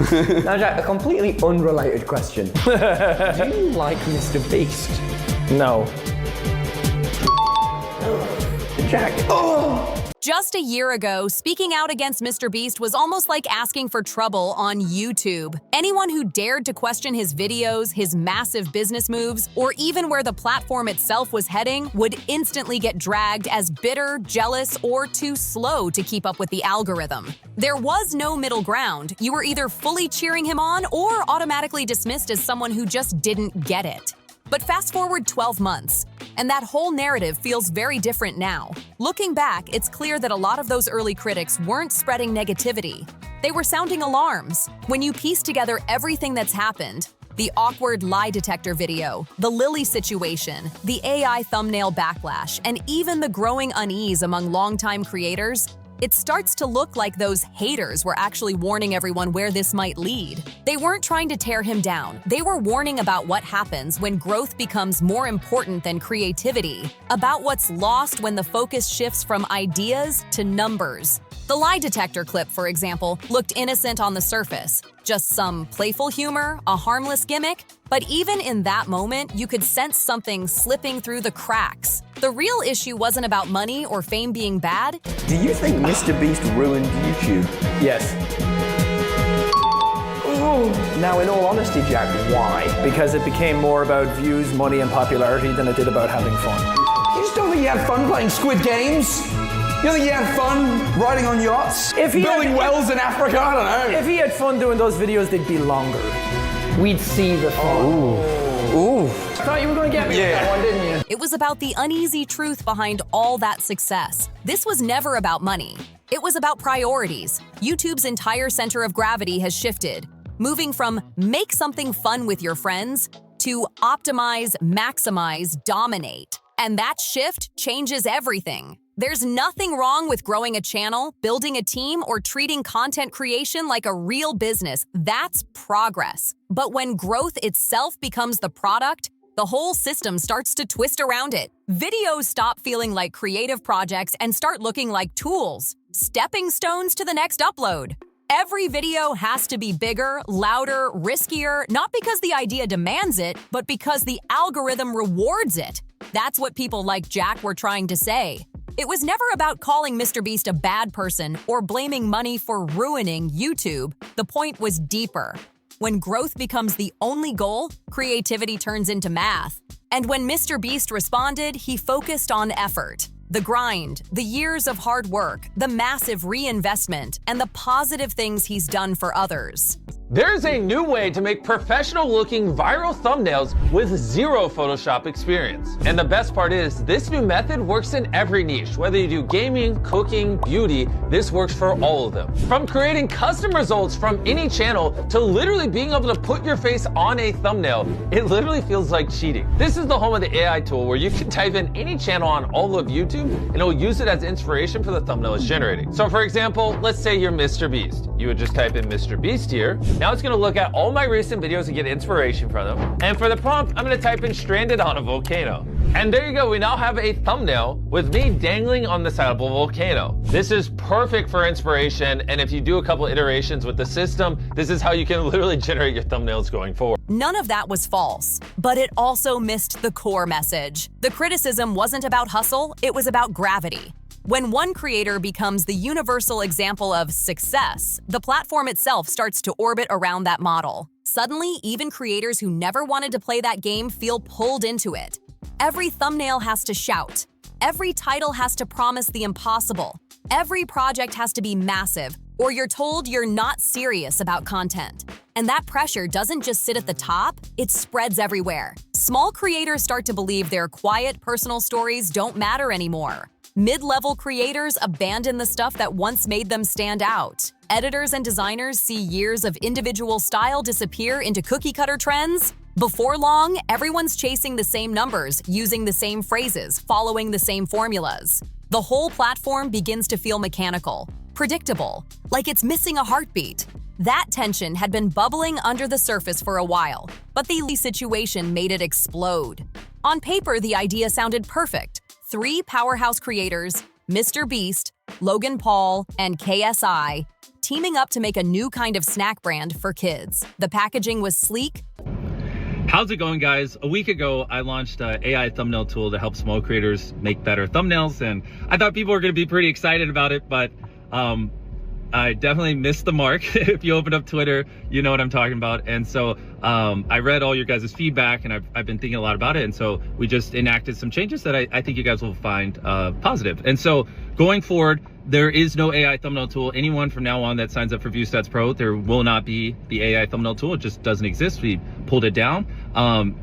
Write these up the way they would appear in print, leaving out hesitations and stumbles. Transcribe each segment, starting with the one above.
Now, Jack, a completely unrelated question. Do you like MrBeast? No. Jack. Oh! Just a year ago, speaking out against MrBeast was almost like asking for trouble on YouTube. Anyone who dared to question his videos, his massive business moves, or even where the platform itself was heading would instantly get dragged as bitter, jealous, or too slow to keep up with the algorithm. There was no middle ground. You were either fully cheering him on or automatically dismissed as someone who just didn't get it. But fast forward 12 months, and that whole narrative feels very different now. Looking back, it's clear that a lot of those early critics weren't spreading negativity. They were sounding alarms. When you piece together everything that's happened, the awkward lie detector video, the Lily situation, the AI thumbnail backlash, and even the growing unease among longtime creators, it starts to look like those haters were actually warning everyone where this might lead. They weren't trying to tear him down. They were warning about what happens when growth becomes more important than creativity, about what's lost when the focus shifts from ideas to numbers. The lie detector clip, for example, looked innocent on the surface. Just some playful humor, a harmless gimmick. But even in that moment, you could sense something slipping through the cracks. The real issue wasn't about money or fame being bad. Do you think MrBeast ruined YouTube? Yes. Now, in all honesty, Jack, why? Because it became more about views, money, and popularity than it did about having fun. You just don't think you had fun playing Squid Games? You don't think you had fun riding on yachts? Building wells in Africa? I don't know. If he had fun doing those videos, they'd be longer. We'd see the fun. Ooh. I thought you were going to get me with that one, didn't you? It was about the uneasy truth behind all that success. This was never about money. It was about priorities. YouTube's entire center of gravity has shifted, moving from make something fun with your friends to optimize, maximize, dominate. And that shift changes everything. There's nothing wrong with growing a channel, building a team, or treating content creation like a real business. That's progress. But when growth itself becomes the product, the whole system starts to twist around it. Videos stop feeling like creative projects and start looking like tools, stepping stones to the next upload. Every video has to be bigger, louder, riskier, not because the idea demands it, but because the algorithm rewards it. That's what people like Jack were trying to say. It was never about calling MrBeast a bad person or blaming money for ruining YouTube. The point was deeper. When growth becomes the only goal, creativity turns into math. And when MrBeast responded, he focused on effort. The grind, the years of hard work, the massive reinvestment, and the positive things he's done for others. There's a new way to make professional-looking viral thumbnails with zero Photoshop experience. And the best part is, this new method works in every niche. Whether you do gaming, cooking, beauty, this works for all of them. From creating custom results from any channel to literally being able to put your face on a thumbnail, it literally feels like cheating. This is the home of the AI tool where you can type in any channel on all of YouTube and it'll use it as inspiration for the thumbnail it's generating. So for example, let's say you're MrBeast. You would just type in MrBeast here. Now it's gonna look at all my recent videos and get inspiration from them. And for the prompt, I'm gonna type in stranded on a volcano. And there you go, we now have a thumbnail with me dangling on the side of a volcano. This is perfect for inspiration, and if you do a couple iterations with the system, this is how you can literally generate your thumbnails going forward. None of that was false, but it also missed the core message. The criticism wasn't about hustle, it was about gravity. When one creator becomes the universal example of success, the platform itself starts to orbit around that model. Suddenly, even creators who never wanted to play that game feel pulled into it. Every thumbnail has to shout. Every title has to promise the impossible. Every project has to be massive, or you're told you're not serious about content. And that pressure doesn't just sit at the top, it spreads everywhere. Small creators start to believe their quiet, personal stories don't matter anymore. Mid-level creators abandon the stuff that once made them stand out. Editors and designers see years of individual style disappear into cookie-cutter trends. Before long, everyone's chasing the same numbers, using the same phrases, following the same formulas. The whole platform begins to feel mechanical, predictable, like it's missing a heartbeat. That tension had been bubbling under the surface for a while, but the situation made it explode. On paper, the idea sounded perfect. 3 powerhouse creators, MrBeast, Logan Paul, and KSI, teaming up to make a new kind of snack brand for kids. The packaging was sleek. How's it going, guys? A week ago, I launched an AI thumbnail tool to help small creators make better thumbnails, and I thought people were going to be pretty excited about it, but I definitely missed the mark. If you open up Twitter, you know what I'm talking about. And so I read all your guys' feedback, and I've been thinking a lot about it. And so we just enacted some changes that I think you guys will find positive. And so going forward, there is no AI thumbnail tool. Anyone from now on that signs up for ViewStats Pro, there will not be the AI thumbnail tool. It just doesn't exist. We pulled it down.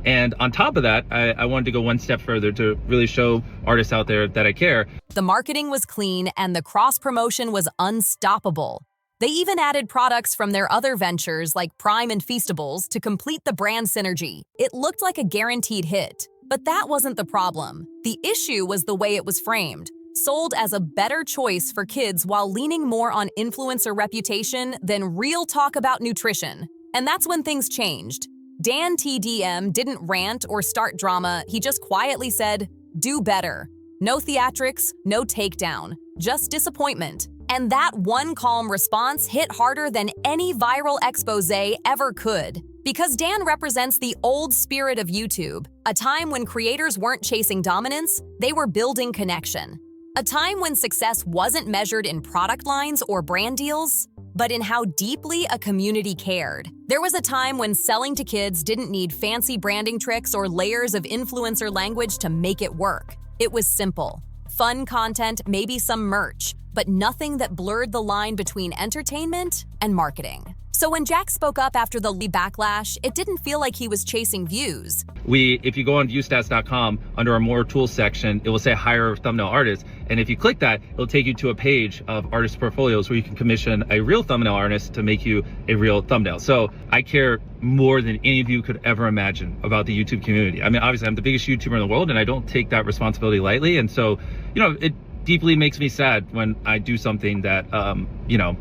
And on top of that, I wanted to go one step further to really show artists out there that I care. The marketing was clean and the cross-promotion was unstoppable. They even added products from their other ventures like Prime and Feastables to complete the brand synergy. It looked like a guaranteed hit. But that wasn't the problem. The issue was the way it was framed. Sold as a better choice for kids while leaning more on influencer reputation than real talk about nutrition. And that's when things changed. Dan TDM didn't rant or start drama, he just quietly said, "Do better." No theatrics, no takedown, just disappointment. And that one calm response hit harder than any viral expose ever could. Because Dan represents the old spirit of YouTube, a time when creators weren't chasing dominance, they were building connection. A time when success wasn't measured in product lines or brand deals, but in how deeply a community cared. There was a time when selling to kids didn't need fancy branding tricks or layers of influencer language to make it work. It was simple. Fun content, maybe some merch, but nothing that blurred the line between entertainment and marketing. So when Jack spoke up after the Backlash, it didn't feel like he was chasing views. If you go on viewstats.com, under our more tools section, it will say hire thumbnail artists. And if you click that, it'll take you to a page of artist portfolios where you can commission a real thumbnail artist to make you a real thumbnail. So I care more than any of you could ever imagine about the YouTube community. I mean, obviously I'm the biggest YouTuber in the world and I don't take that responsibility lightly. And so, it deeply makes me sad when I do something that,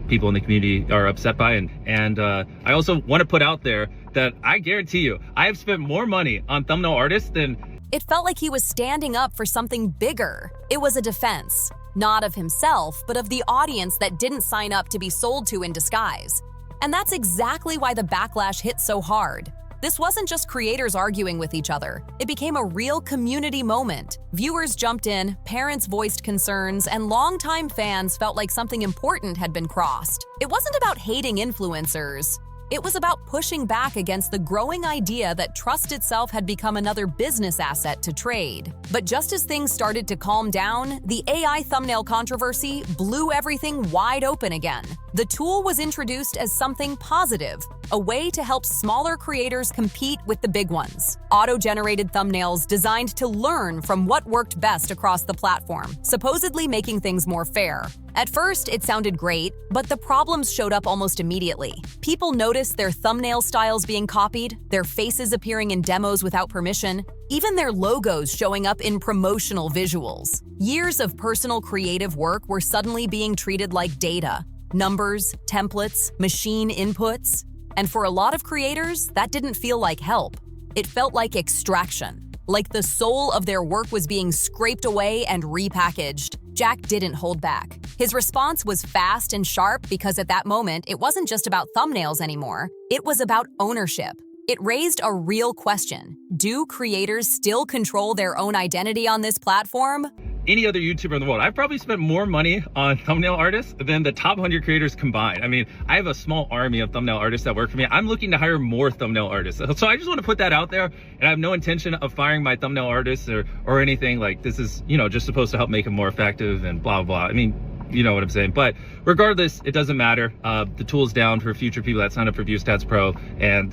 people in the community are upset by. And I also want to put out there that I guarantee you, I have spent more money on thumbnail artists than... It felt like he was standing up for something bigger. It was a defense, not of himself, but of the audience that didn't sign up to be sold to in disguise. And that's exactly why the backlash hit so hard. This wasn't just creators arguing with each other. It became a real community moment. Viewers jumped in, parents voiced concerns, and longtime fans felt like something important had been crossed. It wasn't about hating influencers. It was about pushing back against the growing idea that trust itself had become another business asset to trade. But just as things started to calm down, the AI thumbnail controversy blew everything wide open again. The tool was introduced as something positive, a way to help smaller creators compete with the big ones. Auto-generated thumbnails designed to learn from what worked best across the platform, supposedly making things more fair. At first, it sounded great, but the problems showed up almost immediately. People noticed their thumbnail styles being copied, their faces appearing in demos without permission, even their logos showing up in promotional visuals. Years of personal creative work were suddenly being treated like data. Numbers, templates, machine inputs. And for a lot of creators, that didn't feel like help. It felt like extraction, like the soul of their work was being scraped away and repackaged. Jack didn't hold back. His response was fast and sharp because at that moment, it wasn't just about thumbnails anymore. It was about ownership. It raised a real question. Do creators still control their own identity on this platform? Any other YouTuber in the world, I've probably spent more money on thumbnail artists than the top 100 creators combined. I mean, I have a small army of thumbnail artists that work for me. I'm looking to hire more thumbnail artists. So I just want to put that out there, and I have no intention of firing my thumbnail artists or anything. Like, this is, just supposed to help make them more effective and blah, blah. I mean, you know what I'm saying. But regardless, it doesn't matter. The tool's down for future people that sign up for ViewStats Pro. And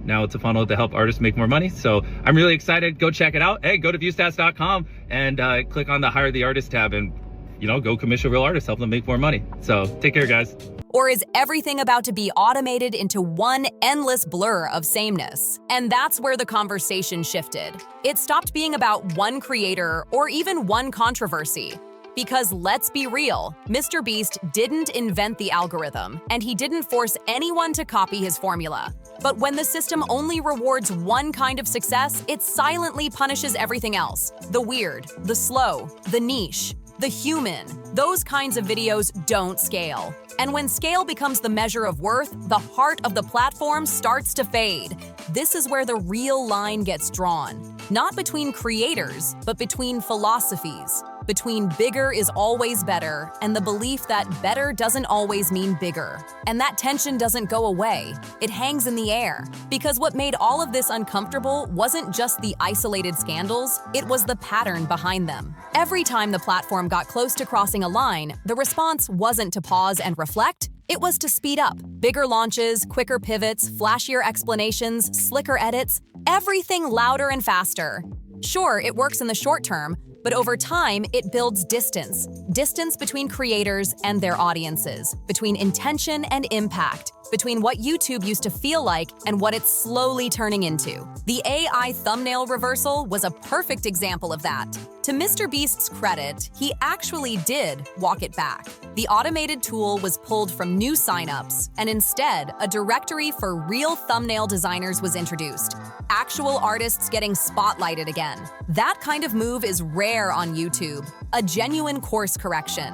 now it's a funnel to help artists make more money. So I'm really excited. Go check it out. Hey, go to viewstats.com and click on the Hire the Artist tab and, go commission real artists, help them make more money. So take care, guys. Or is everything about to be automated into one endless blur of sameness? And that's where the conversation shifted. It stopped being about one creator or even one controversy. Because let's be real, MrBeast didn't invent the algorithm, and he didn't force anyone to copy his formula. But when the system only rewards one kind of success, it silently punishes everything else. The weird, the slow, the niche. The human. Those kinds of videos don't scale. And when scale becomes the measure of worth, the heart of the platform starts to fade. This is where the real line gets drawn. Not between creators, but between philosophies. Between bigger is always better and the belief that better doesn't always mean bigger. And that tension doesn't go away. It hangs in the air. Because what made all of this uncomfortable wasn't just the isolated scandals, it was the pattern behind them. Every time the platform got close to crossing a line, the response wasn't to pause and reflect. It was to speed up. Bigger launches, quicker pivots, flashier explanations, slicker edits, everything louder and faster. Sure, it works in the short term, but over time, it builds distance. Distance between creators and their audiences, between intention and impact, between what YouTube used to feel like and what it's slowly turning into. The AI thumbnail reversal was a perfect example of that. To MrBeast's credit, he actually did walk it back. The automated tool was pulled from new signups, and instead, a directory for real thumbnail designers was introduced. Actual artists getting spotlighted again. That kind of move is rare on YouTube, a genuine course correction.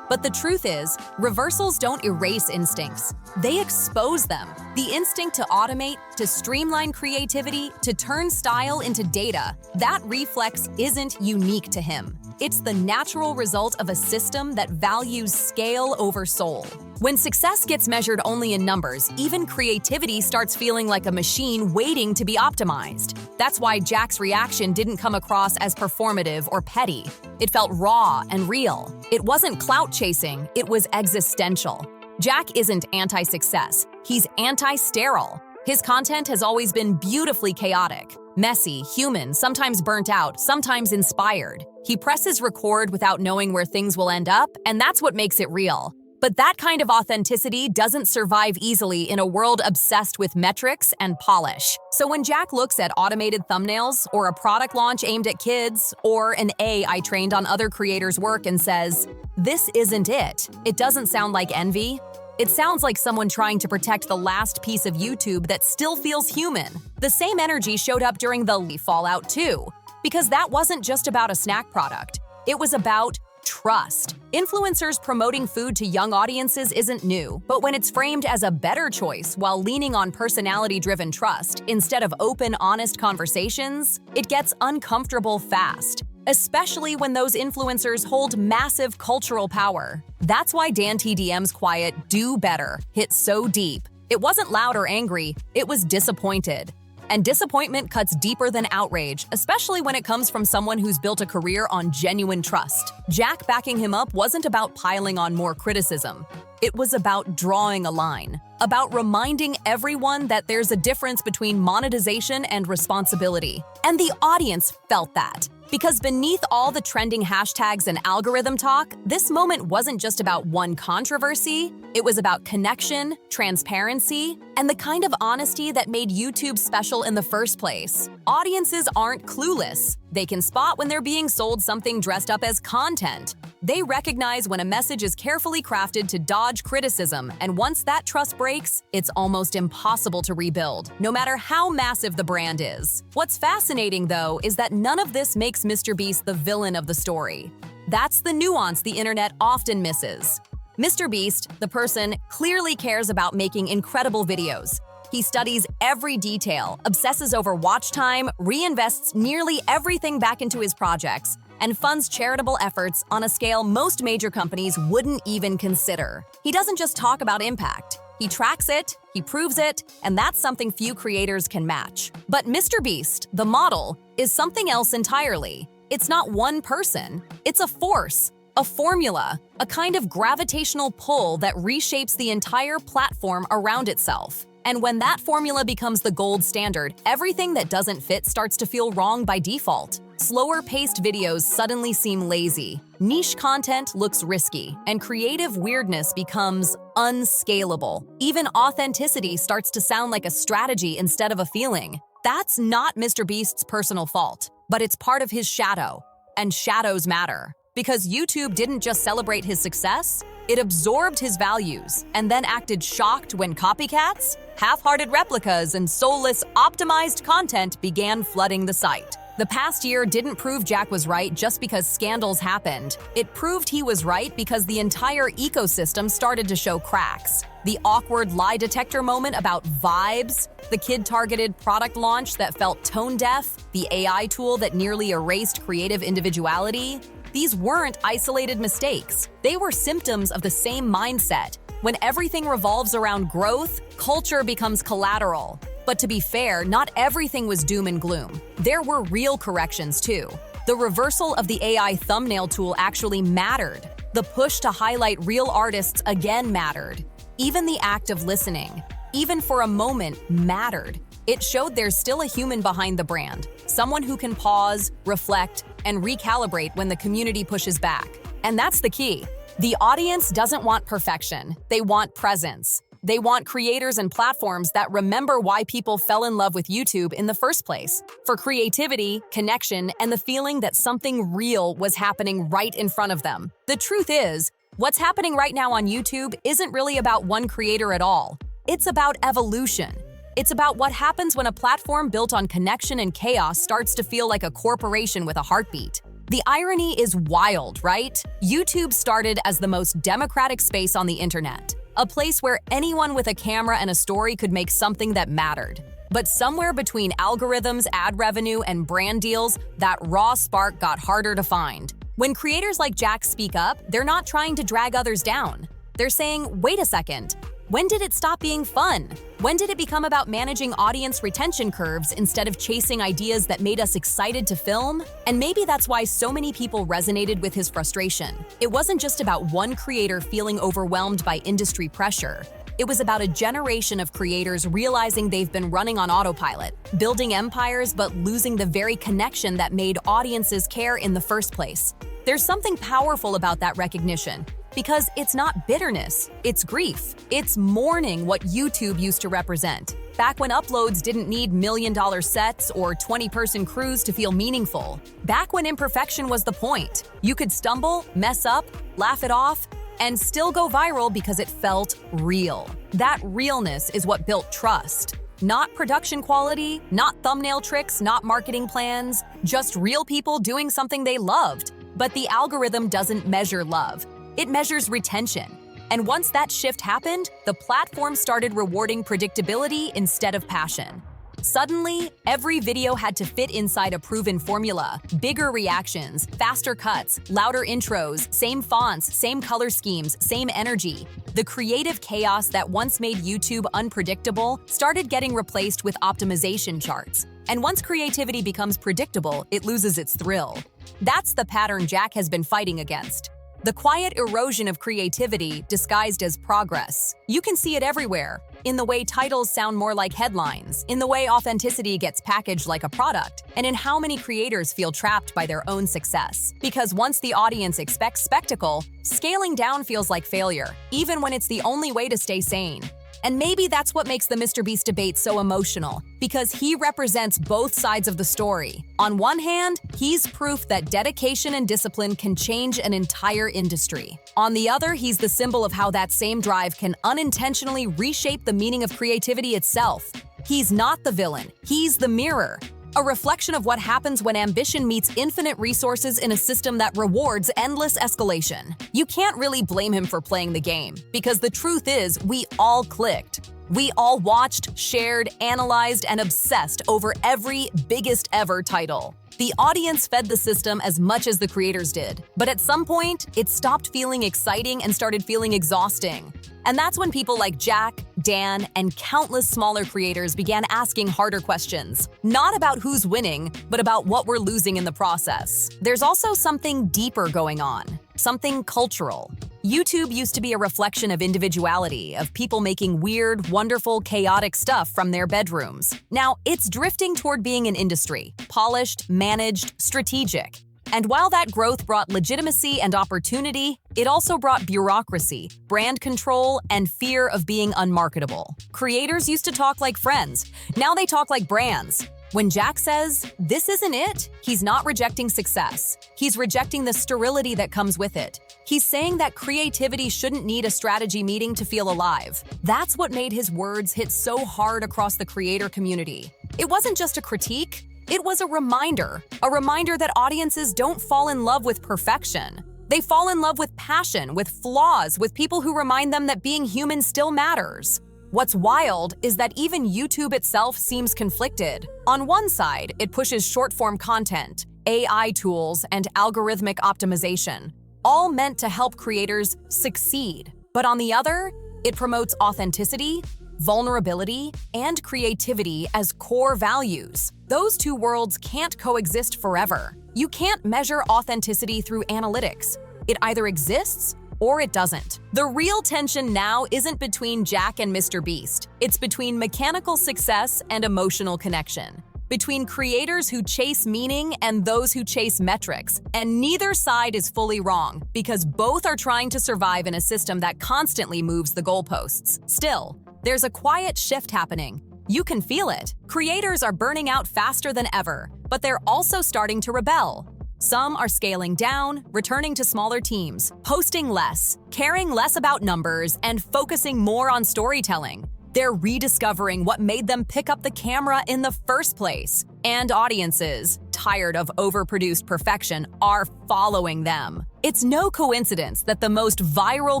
But the truth is, reversals don't erase instincts. They expose them. The instinct to automate, to streamline creativity, to turn style into data, that reflex isn't unique to him. It's the natural result of a system that values scale over soul. When success gets measured only in numbers, even creativity starts feeling like a machine waiting to be optimized. That's why Jack's reaction didn't come across as performative or petty. It felt raw and real. It wasn't clout chasing, it was existential. Jack isn't anti-success, he's anti-sterile. His content has always been beautifully chaotic. Messy, human, sometimes burnt out, sometimes inspired. He presses record without knowing where things will end up, and that's what makes it real. But that kind of authenticity doesn't survive easily in a world obsessed with metrics and polish. So when Jack looks at automated thumbnails, or a product launch aimed at kids, or an AI trained on other creators' work and says, "This isn't it," it doesn't sound like envy. It sounds like someone trying to protect the last piece of YouTube that still feels human. The same energy showed up during the fallout too, because that wasn't just about a snack product. It was about trust. Influencers promoting food to young audiences isn't new, but when it's framed as a better choice while leaning on personality-driven trust instead of open, honest conversations, it gets uncomfortable fast. Especially when those influencers hold massive cultural power. That's why Dan TDM's quiet "do better" hit so deep. It wasn't loud or angry, it was disappointed. And disappointment cuts deeper than outrage, especially when it comes from someone who's built a career on genuine trust. Jack backing him up wasn't about piling on more criticism. It was about drawing a line, about reminding everyone that there's a difference between monetization and responsibility. And the audience felt that. Because beneath all the trending hashtags and algorithm talk, this moment wasn't just about one controversy, it was about connection, transparency, and the kind of honesty that made YouTube special in the first place. Audiences aren't clueless. They can spot when they're being sold something dressed up as content. They recognize when a message is carefully crafted to dodge criticism, and once that trust breaks, it's almost impossible to rebuild, no matter how massive the brand is. What's fascinating, though, is that none of this makes MrBeast the villain of the story. That's the nuance the internet often misses. MrBeast, the person, clearly cares about making incredible videos. He studies every detail, obsesses over watch time, reinvests nearly everything back into his projects, and funds charitable efforts on a scale most major companies wouldn't even consider. He doesn't just talk about impact. He tracks it, he proves it, and that's something few creators can match. But MrBeast, the model, is something else entirely. It's not one person. It's a force, a formula, a kind of gravitational pull that reshapes the entire platform around itself. And when that formula becomes the gold standard, everything that doesn't fit starts to feel wrong by default. Slower-paced videos suddenly seem lazy, niche content looks risky, and creative weirdness becomes unscalable. Even authenticity starts to sound like a strategy instead of a feeling. That's not MrBeast's personal fault, but it's part of his shadow. And shadows matter. Because YouTube didn't just celebrate his success, it absorbed his values and then acted shocked when copycats, half-hearted replicas, and soulless, optimized content began flooding the site. The past year didn't prove Jack was right just because scandals happened. It proved he was right because the entire ecosystem started to show cracks. The awkward lie detector moment about vibes, the kid-targeted product launch that felt tone-deaf, the AI tool that nearly erased creative individuality. These weren't isolated mistakes. They were symptoms of the same mindset. When everything revolves around growth, culture becomes collateral. But to be fair, not everything was doom and gloom. There were real corrections too. The reversal of the AI thumbnail tool actually mattered. The push to highlight real artists again mattered. Even the act of listening, even for a moment, mattered. It showed there's still a human behind the brand, someone who can pause, reflect, and recalibrate when the community pushes back. And that's the key. The audience doesn't want perfection. They want presence. They want creators and platforms that remember why people fell in love with YouTube in the first place. For creativity, connection, and the feeling that something real was happening right in front of them. The truth is, what's happening right now on YouTube isn't really about one creator at all. It's about evolution. It's about what happens when a platform built on connection and chaos starts to feel like a corporation with a heartbeat. The irony is wild, right? YouTube started as the most democratic space on the internet. A place where anyone with a camera and a story could make something that mattered. But somewhere between algorithms, ad revenue, and brand deals, that raw spark got harder to find. When creators like Jack speak up, they're not trying to drag others down. They're saying, wait a second, when did it stop being fun? When did it become about managing audience retention curves instead of chasing ideas that made us excited to film? And maybe that's why so many people resonated with his frustration. It wasn't just about one creator feeling overwhelmed by industry pressure. It was about a generation of creators realizing they've been running on autopilot, building empires but losing the very connection that made audiences care in the first place. There's something powerful about that recognition. Because it's not bitterness, it's grief. It's mourning what YouTube used to represent. Back when uploads didn't need million-dollar sets or 20-person crews to feel meaningful. Back when imperfection was the point. You could stumble, mess up, laugh it off, and still go viral because it felt real. That realness is what built trust. Not production quality, not thumbnail tricks, not marketing plans, just real people doing something they loved. But the algorithm doesn't measure love. It measures retention. And once that shift happened, the platform started rewarding predictability instead of passion. Suddenly, every video had to fit inside a proven formula. Bigger reactions, faster cuts, louder intros, same fonts, same color schemes, same energy. The creative chaos that once made YouTube unpredictable started getting replaced with optimization charts. And once creativity becomes predictable, it loses its thrill. That's the pattern Jack has been fighting against. The quiet erosion of creativity disguised as progress. You can see it everywhere. In the way titles sound more like headlines, in the way authenticity gets packaged like a product, and in how many creators feel trapped by their own success. Because once the audience expects spectacle, scaling down feels like failure, even when it's the only way to stay sane. And maybe that's what makes the MrBeast debate so emotional, because he represents both sides of the story. On one hand, he's proof that dedication and discipline can change an entire industry. On the other, he's the symbol of how that same drive can unintentionally reshape the meaning of creativity itself. He's not the villain, he's the mirror. A reflection of what happens when ambition meets infinite resources in a system that rewards endless escalation. You can't really blame him for playing the game, because the truth is, we all clicked. We all watched, shared, analyzed, and obsessed over every biggest ever title. The audience fed the system as much as the creators did. But at some point, it stopped feeling exciting and started feeling exhausting. And that's when people like Jack, Dan, and countless smaller creators began asking harder questions. Not about who's winning, but about what we're losing in the process. There's also something deeper going on, something cultural. YouTube used to be a reflection of individuality, of people making weird, wonderful, chaotic stuff from their bedrooms. Now, it's drifting toward being an industry, polished, managed, strategic. And while that growth brought legitimacy and opportunity, it also brought bureaucracy, brand control, and fear of being unmarketable. Creators used to talk like friends. Now they talk like brands. When Jack says, "This isn't it," he's not rejecting success. He's rejecting the sterility that comes with it. He's saying that creativity shouldn't need a strategy meeting to feel alive. That's what made his words hit so hard across the creator community. It wasn't just a critique, It was a reminder that audiences don't fall in love with perfection. They fall in love with passion, with flaws, with people who remind them that being human still matters. What's wild is that even YouTube itself seems conflicted. On one side, it pushes short-form content, AI tools, and algorithmic optimization, all meant to help creators succeed. But on the other, it promotes authenticity, vulnerability, and creativity as core values. Those two worlds can't coexist forever. You can't measure authenticity through analytics. It either exists or it doesn't. The real tension now isn't between Jack and MrBeast. It's between mechanical success and emotional connection, between creators who chase meaning and those who chase metrics. And neither side is fully wrong, because both are trying to survive in a system that constantly moves the goalposts. Still, there's a quiet shift happening. You can feel it. Creators are burning out faster than ever, but they're also starting to rebel. Some are scaling down, returning to smaller teams, posting less, caring less about numbers, and focusing more on storytelling. They're rediscovering what made them pick up the camera in the first place. And audiences, tired of overproduced perfection, are following them. It's no coincidence that the most viral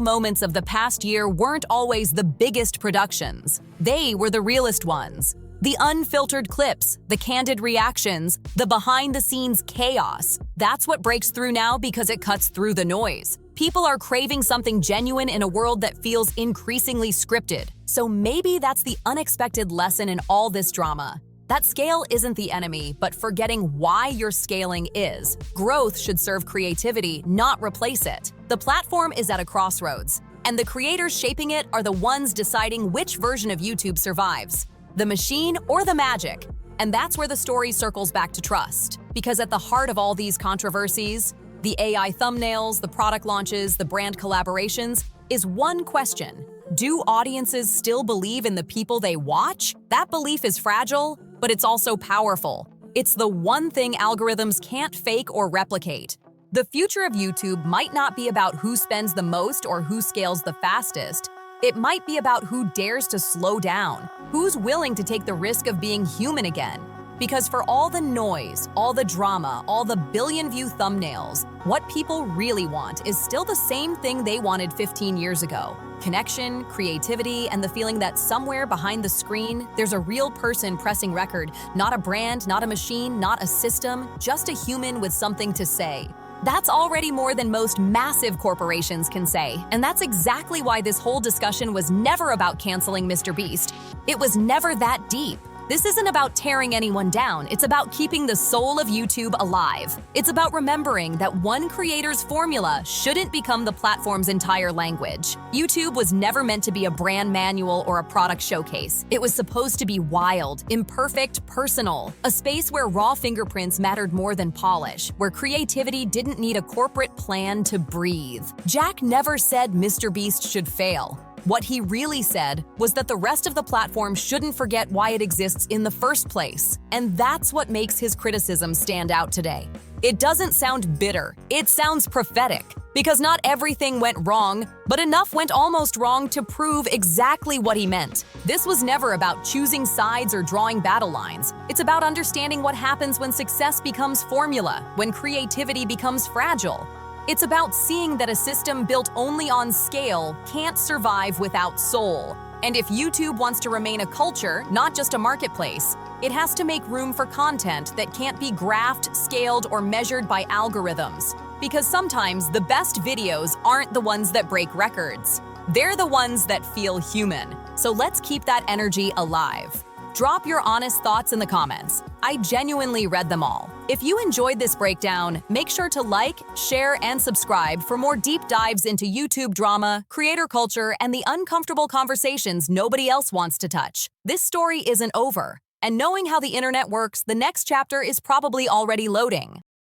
moments of the past year weren't always the biggest productions. They were the realest ones. The unfiltered clips, the candid reactions, the behind-the-scenes chaos. That's what breaks through now because it cuts through the noise. People are craving something genuine in a world that feels increasingly scripted. So maybe that's the unexpected lesson in all this drama. That scale isn't the enemy, but forgetting why you're scaling is. Growth should serve creativity, not replace it. The platform is at a crossroads, and the creators shaping it are the ones deciding which version of YouTube survives. The machine or the magic? And that's where the story circles back to trust. Because at the heart of all these controversies, the AI thumbnails, the product launches, the brand collaborations, is one question. Do audiences still believe in the people they watch? That belief is fragile, but it's also powerful. It's the one thing algorithms can't fake or replicate. The future of YouTube might not be about who spends the most or who scales the fastest. It might be about who dares to slow down, who's willing to take the risk of being human again. Because for all the noise, all the drama, all the billion-view thumbnails, what people really want is still the same thing they wanted 15 years ago. Connection, creativity, and the feeling that somewhere behind the screen, there's a real person pressing record, not a brand, not a machine, not a system, just a human with something to say. That's already more than most massive corporations can say, and that's exactly why this whole discussion was never about canceling MrBeast. It was never that deep. This isn't about tearing anyone down, it's about keeping the soul of YouTube alive. It's about remembering that one creator's formula shouldn't become the platform's entire language. YouTube was never meant to be a brand manual or a product showcase. It was supposed to be wild, imperfect, personal. A space where raw fingerprints mattered more than polish, where creativity didn't need a corporate plan to breathe. Jack never said MrBeast should fail. What he really said was that the rest of the platform shouldn't forget why it exists in the first place. And that's what makes his criticism stand out today. It doesn't sound bitter, it sounds prophetic. Because not everything went wrong, but enough went almost wrong to prove exactly what he meant. This was never about choosing sides or drawing battle lines. It's about understanding what happens when success becomes formula, when creativity becomes fragile. It's about seeing that a system built only on scale can't survive without soul. And if YouTube wants to remain a culture, not just a marketplace, it has to make room for content that can't be graphed, scaled, or measured by algorithms. Because sometimes the best videos aren't the ones that break records. They're the ones that feel human. So let's keep that energy alive. Drop your honest thoughts in the comments. I genuinely read them all. If you enjoyed this breakdown, make sure to like, share, and subscribe for more deep dives into YouTube drama, creator culture, and the uncomfortable conversations nobody else wants to touch. This story isn't over, and knowing how the internet works, the next chapter is probably already loading.